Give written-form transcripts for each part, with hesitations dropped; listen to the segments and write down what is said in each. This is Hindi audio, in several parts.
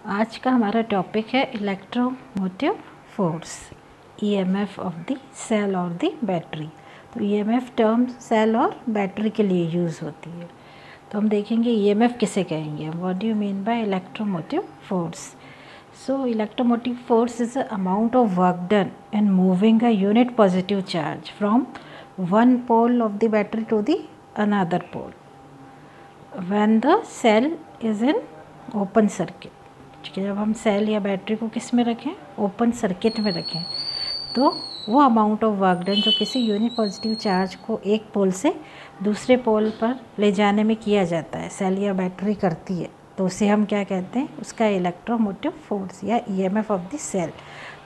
आज का हमारा टॉपिक है electromotive force, EMF of the cell और द बैटरी। तो ईएमएफ टर्म सेल और बैटरी के लिए यूज़ होती है। तो हम देखेंगे ईएमएफ किसे कहेंगे, what do you mean by electromotive force. So electromotive force is a amount of work done in moving a unit positive charge from one pole of the battery to the another pole when the cell is in open circuit। ठीक है, जब हम सेल या बैटरी को किस में रखें, ओपन सर्किट में रखें, तो वो अमाउंट ऑफ वर्क डन जो किसी यूनिट पॉजिटिव चार्ज को एक पोल से दूसरे पोल पर ले जाने में किया जाता है, सेल या बैटरी करती है, तो उसे हम क्या कहते हैं, उसका इलेक्ट्रोमोटिव फोर्स या ईएमएफ ऑफ द सेल।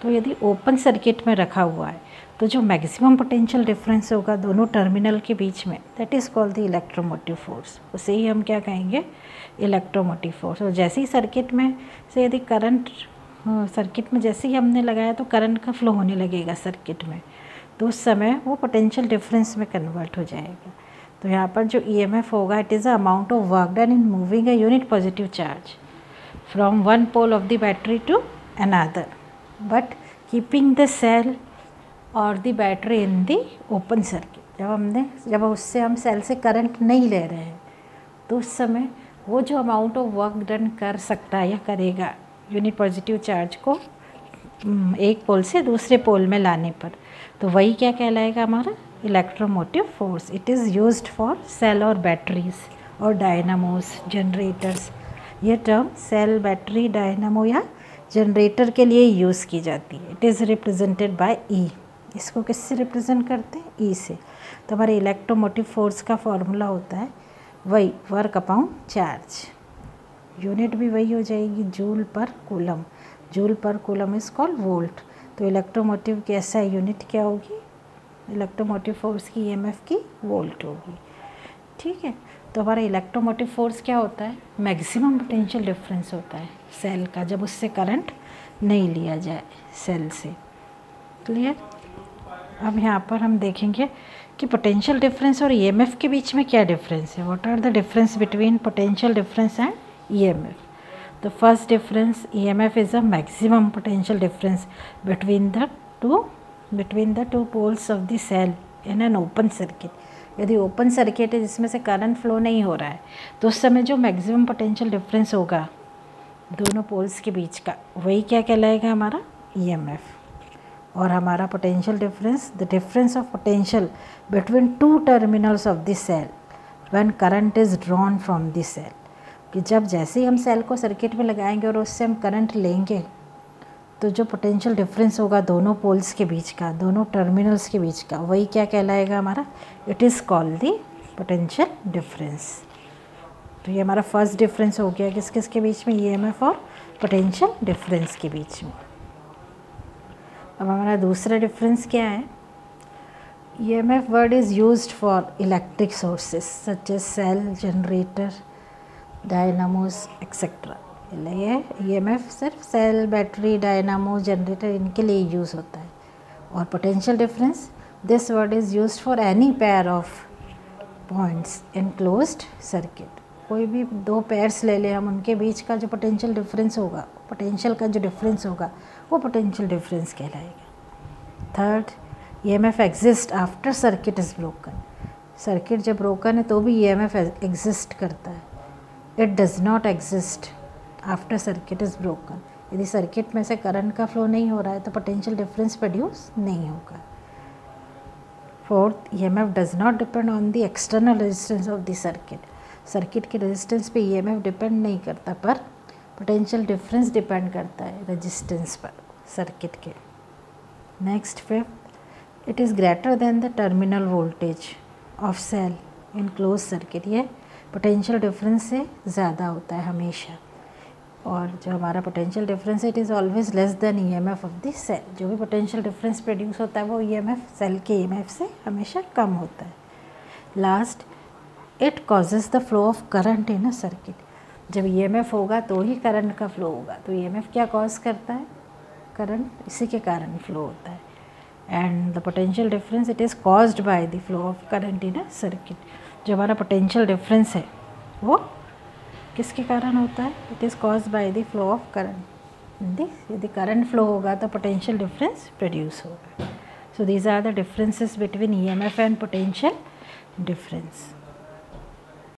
तो यदि ओपन सर्किट में रखा हुआ है तो जो मैक्सिमम पोटेंशियल डिफरेंस होगा दोनों टर्मिनल के बीच में, that is called the electromotive force. उसे ही हम क्या कहेंगे, इलेक्ट्रोमोटिव फोर्स। और जैसे ही सर्किट में से यदि करंट सर्किट में जैसे ही हमने लगाया तो करंट का फ्लो होने लगेगा सर्किट में, तो उस समय वो पोटेंशियल डिफरेंस में कन्वर्ट हो जाएगा। तो यहाँ पर जो ईएमएफ होगा, it is a amount of work done in moving a unit positive charge from one pole of the battery to another but keeping the cell और the battery in the open circuit. जब उससे हम सेल से करंट नहीं ले रहे हैं तो उस समय वो जो अमाउंट ऑफ वर्क डन कर सकता है या करेगा यूनिट पॉजिटिव चार्ज को एक पोल से दूसरे पोल में लाने पर, तो वही क्या कहलाएगा, हमारा electromotive force. It is used for sale और बैटरीज और डायनामोस, जनरेटर्स। ये टर्म सेल, बैटरी, डायनामो या जनरेटर के लिए यूज़ की जाती है। इट इज़ रिप्रेजेंटेड बाय ई। इसको किससे रिप्रेजेंट करते हैं, ई से। तो हमारे इलेक्ट्रोमोटिव फोर्स का फॉर्मूला होता है वही, वर्क अपॉन चार्ज। यूनिट भी वही हो जाएगी, जूल पर कूलम। जूल पर कूलम इज कॉल्ड वोल्ट। तो इलेक्ट्रोमोटिव की ऐसा यूनिट क्या होगी, इलेक्ट्रोमोटिव फोर्स की ईएमएफ की वोल्ट होगी। ठीक है, तो हमारा इलेक्ट्रोमोटिव फोर्स क्या होता है, मैक्सिमम पोटेंशियल डिफरेंस होता है सेल का जब उससे करंट नहीं लिया जाए सेल से। क्लियर। अब यहाँ पर हम देखेंगे कि पोटेंशियल डिफरेंस और ईएमएफ के बीच में क्या डिफरेंस है। What are the difference between potential difference and EMF. The first difference, EMF is a maximum potential difference between the two poles of the cell in an open circuit. यदि ओपन सर्किट है जिसमें से करंट फ्लो नहीं हो रहा है, तो उस समय जो मैक्सिमम पोटेंशियल डिफरेंस होगा दोनों पोल्स के बीच का, वही क्या कहलाएगा, हमारा ईएमएफ। और हमारा potential difference, the difference of potential between two terminals of the cell when current is drawn from the cell. कि जब जैसे ही हम सेल को सर्किट में लगाएंगे और उससे हम करंट लेंगे, तो जो पोटेंशियल डिफरेंस होगा दोनों पोल्स के बीच का, दोनों टर्मिनल्स के बीच का, वही क्या कहलाएगा, हमारा it is called the potential difference. तो ये हमारा फर्स्ट डिफरेंस हो गया किस किस के बीच में, ईएमएफ और पोटेंशियल डिफरेंस के बीच में। अब हमारा दूसरा डिफरेंस क्या है, EMF word is used for electric sources such as cell, generator, dynamos etcetera. ये ईएमएफ सिर्फ सेल, बैटरी, डायनामो, जनरेटर इनके लिए यूज़ होता है। और potential difference, this word is used for any pair of points in closed circuit. कोई भी दो पेयर्स ले लें हम, उनके बीच का जो पोटेंशियल डिफरेंस होगा, पोटेंशियल का जो डिफरेंस होगा, वो पोटेंशियल डिफरेंस कहलाएगा। Third, EMF exist after circuit is broken. Circuit जब ब्रोकन है तो भी ईएमएफ एग्जिस्ट करता है। It does not exist after circuit is broken. यदि सर्किट में से करंट का फ्लो नहीं हो रहा है तो पोटेंशियल डिफरेंस प्रोड्यूस नहीं होगा। Fourth, EMF does not depend on the external resistance of the circuit. Circuit के रेजिस्टेंस पे ईएमएफ डिपेंड नहीं करता, पर पोटेंशियल डिफरेंस डिपेंड करता है रेजिस्टेंस पर सर्किट के। Next, fifth, it is greater than the terminal voltage of cell in close circuit. ये पोटेंशियल डिफरेंस से ज़्यादा होता है हमेशा। और जो हमारा पोटेंशियल डिफरेंस है, it is always less than EMF of the cell. जो भी पोटेंशियल डिफरेंस प्रोड्यूस होता है वो ईएमएफ सेल के ईएमएफ से हमेशा कम होता है। Last, it causes the flow of current in a circuit. जब ईएमएफ होगा तो ही करंट का फ्लो होगा। तो ईएमएफ क्या कॉज करता है, करंट, इसी के कारण फ्लो होता है। And the potential difference, it is caused by the flow of current in a circuit. जो हमारा पोटेंशियल डिफरेंस है वो किसके कारण होता है? It is cause by the flow of current. यदि करंट फ्लो होगा तो पोटेंशियल डिफरेंस प्रोड्यूस होगा। So these are the differences between EMF and potential difference.